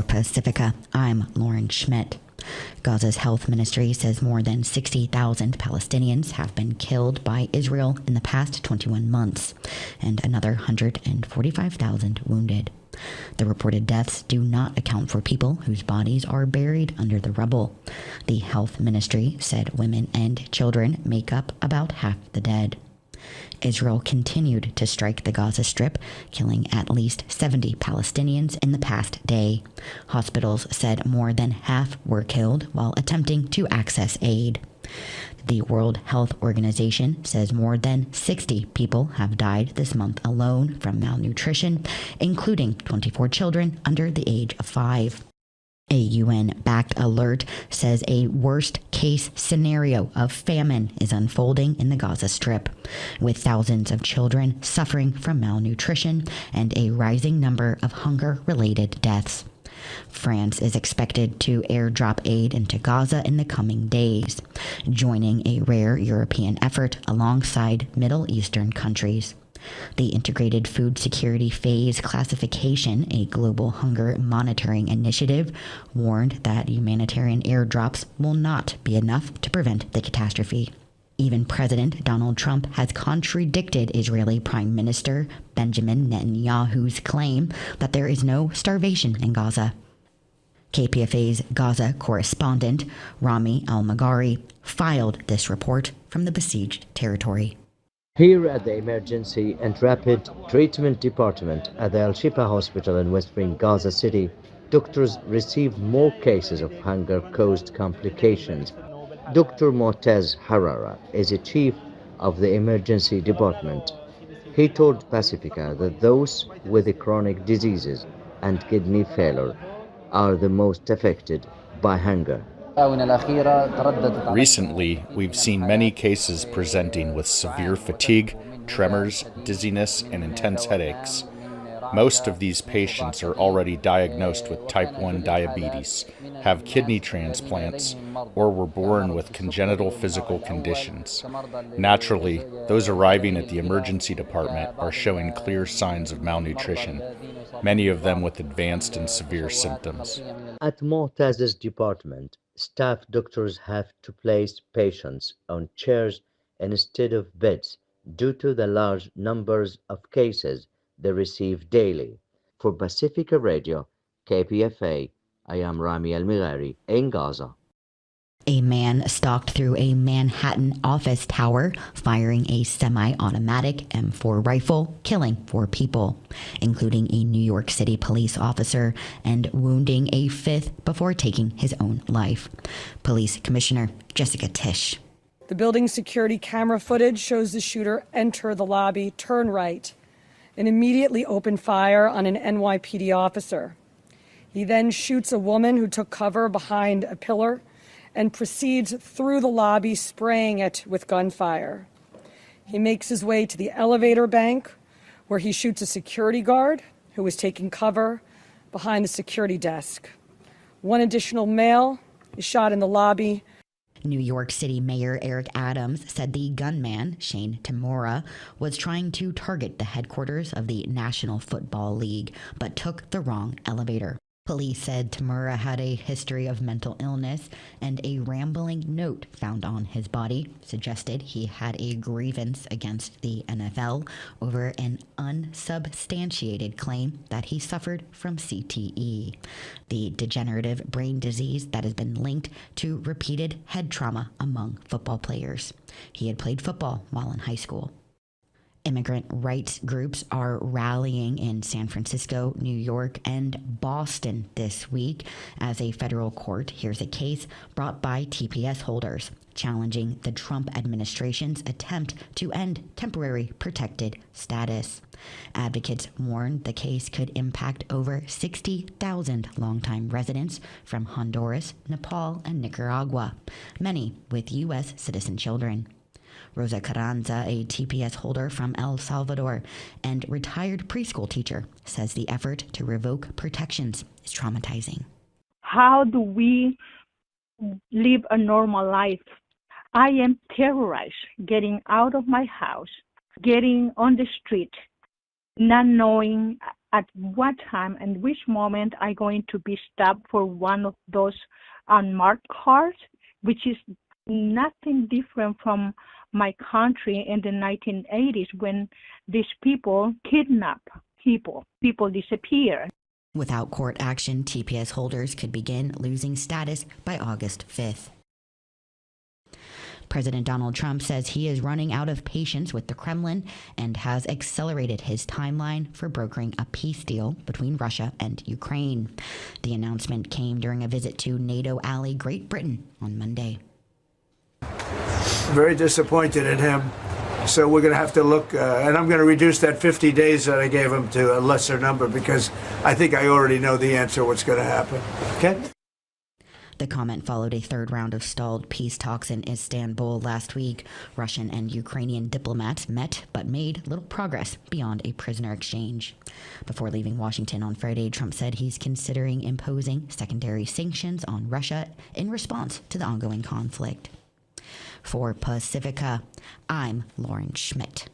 Pacifica, I'm Lauren Schmidt. Gaza's health ministry says more than 60,000 Palestinians have been killed by Israel in the past 21 months, and another 145,000 wounded. The reported deaths do not account for people whose bodies are buried under the rubble. The health ministry said women and children make up about half the dead. Israel continued to strike the Gaza Strip, killing at least 70 Palestinians in the past day. Hospitals said more than half were killed while attempting to access aid. The World Health Organization says more than 60 people have died this month alone from malnutrition, including 24 children under the age of 5. A UN-backed alert says a worst-case scenario of famine is unfolding in the Gaza Strip, with thousands of children suffering from malnutrition and a rising number of hunger-related deaths. France is expected to airdrop aid into Gaza in the coming days, joining a rare European effort alongside Middle Eastern countries. The Integrated Food Security Phase Classification, a global hunger monitoring initiative, warned that humanitarian airdrops will not be enough to prevent the catastrophe. Even President Donald Trump has contradicted Israeli Prime Minister Benjamin Netanyahu's claim that there is no starvation in Gaza. KPFA's Gaza correspondent, Rami Al-Maghari, filed this report from the besieged territory. Here at the Emergency and Rapid Treatment Department at the Al-Shifa Hospital in West Bank, Gaza City, doctors received more cases of hunger-caused complications. Dr. Motez Harara is the chief of the emergency department. He told Pacifica that those with chronic diseases and kidney failure are the most affected by hunger. Recently, we've seen many cases presenting with severe fatigue, tremors, dizziness, and intense headaches. Most of these patients are already diagnosed with type 1 diabetes, have kidney transplants, or were born with congenital physical conditions. Naturally, those arriving at the emergency department are showing clear signs of malnutrition, many of them with advanced and severe symptoms. At Motez's department, staff doctors have to place patients on chairs instead of beds due to the large numbers of cases they receive daily. For Pacifica Radio, KPFA, I am Rami Al-Maghari in Gaza. A man stalked through a Manhattan office tower, firing a semi-automatic M4 rifle, killing 4 people, including a New York City police officer, and wounding a 5th before taking his own life. Police Commissioner Jessica Tisch. The building's security camera footage shows the shooter enter the lobby, turn right, and immediately open fire on an NYPD officer. He then shoots a woman who took cover behind a pillar and proceeds through the lobby, spraying it with gunfire. He makes his way to the elevator bank, where he shoots a security guard who was taking cover behind the security desk. One additional male is shot in the lobby. New York City Mayor Eric Adams said the gunman, Shane Tamura, was trying to target the headquarters of the National Football League, but took the wrong elevator. Police said Tamura had a history of mental illness, and a rambling note found on his body suggested he had a grievance against the NFL over an unsubstantiated claim that he suffered from CTE, the degenerative brain disease that has been linked to repeated head trauma among football players. He had played football while in high school. Immigrant rights groups are rallying in San Francisco, New York, and Boston this week as a federal court hears a case brought by TPS holders challenging the Trump administration's attempt to end temporary protected status. Advocates warn the case could impact over 60,000 longtime residents from Honduras, Nepal, and Nicaragua, many with U.S. citizen children. Rosa Carranza, a TPS holder from El Salvador and retired preschool teacher, says the effort to revoke protections is traumatizing. How do we live a normal life? I am terrorized getting out of my house, getting on the street, not knowing at what time and which moment I'm going to be stopped for one of those unmarked cars, which is nothing different from my country in the 1980s when these people kidnap people. People disappear. Without court action, TPS holders could begin losing status by August 5th. President Donald Trump says he is running out of patience with the Kremlin and has accelerated his timeline for brokering a peace deal between Russia and Ukraine. The announcement came during a visit to NATO ally Great Britain on Monday. Very disappointed in him. So we're going to have to look, and I'm going to reduce that 50 days that I gave him to a lesser number because I think I already know the answer what's going to happen. Okay? The comment followed a third round of stalled peace talks in Istanbul last week. Russian and Ukrainian diplomats met but made little progress beyond a prisoner exchange. Before leaving Washington on Friday, Trump said he's considering imposing secondary sanctions on Russia in response to the ongoing conflict. For Pacifica, I'm Lauren Schmidt.